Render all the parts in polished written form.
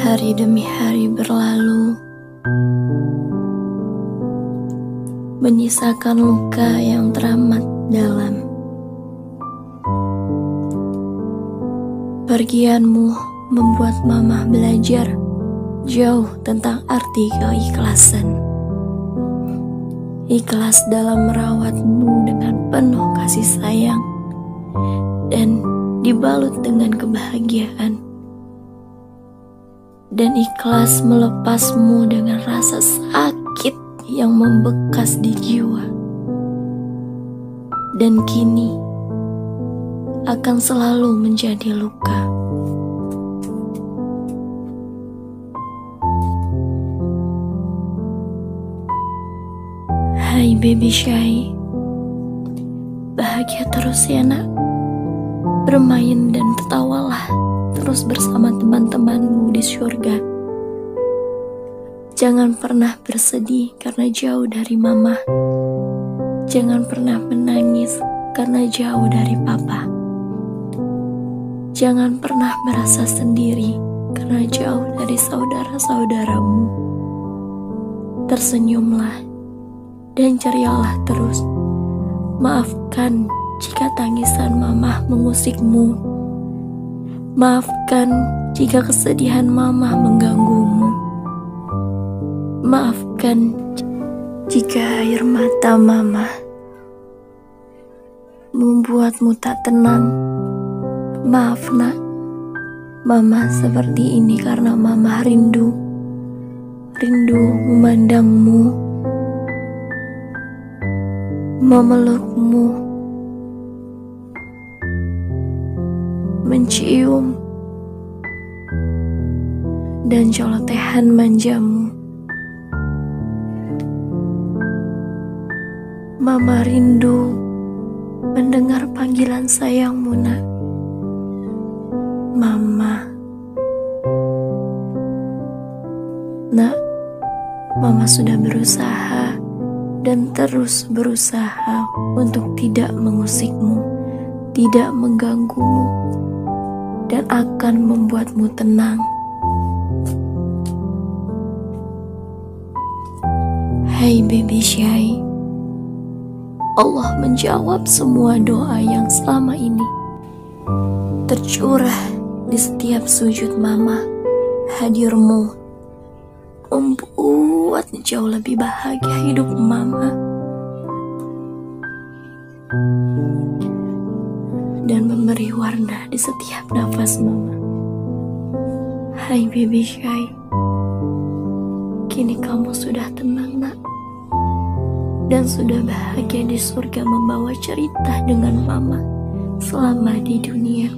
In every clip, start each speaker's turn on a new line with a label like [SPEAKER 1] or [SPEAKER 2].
[SPEAKER 1] Hari demi hari berlalu, menyisakan luka yang teramat dalam. Pergianmu membuat Mama belajar jauh tentang arti keikhlasan. Ikhlas dalam merawatmu dengan penuh kasih sayang dan dibalut dengan kebahagiaan. Dan ikhlas melepasmu dengan rasa sakit yang membekas di jiwa. Dan kini akan selalu menjadi luka. Hai baby Shy, bahagia terus ya nak. Bermain dan tertawalah terus bersama teman-temanmu di surga. Jangan pernah bersedih karena jauh dari Mama. Jangan pernah menangis karena jauh dari Papa. Jangan pernah merasa sendiri karena jauh dari saudara-saudaramu. Tersenyumlah dan cerialah terus. Maafkan jika tangisan Mama mengusikmu. Maafkan jika kesedihan Mama mengganggumu. Maafkan jika air mata Mama membuatmu tak tenang. Maaf nak, Mama seperti ini karena Mama rindu memandangmu, memelukmu, mencium, dan colotehan manjamu. Mama rindu mendengar panggilan sayangmu nak. Mama. Nak, Mama sudah berusaha dan terus berusaha untuk tidak mengusikmu, tidak mengganggumu, dan akan membuatmu tenang. Hai baby Shy, Allah menjawab semua doa yang selama ini tercurah di setiap sujud Mama. Hadirmu membuat jauh lebih bahagia hidup Mama dan memberi warna di setiap nafas Mama. Hai baby Shy, kini kamu sudah tenang nak, dan sudah bahagia di surga membawa cerita dengan Mama selama di dunia.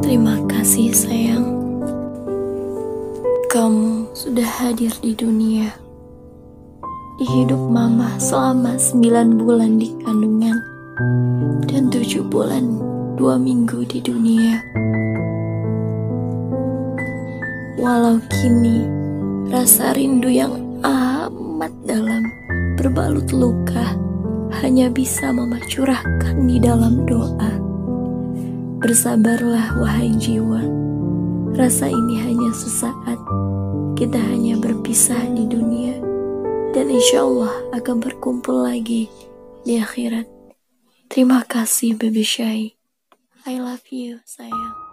[SPEAKER 1] Terima kasih sayang, kamu sudah hadir di dunia, di hidup Mama selama 9 bulan di kandungan dan 7 bulan 2 minggu di dunia. Walau kini rasa rindu yang amat dalam berbalut luka hanya bisa Mama curahkan di dalam doa. Bersabarlah wahai jiwa, rasa ini hanya sesaat. Kita hanya berpisah di dunia dan insya Allah akan berkumpul lagi di akhirat. Terima kasih baby Shy, I love you sayang.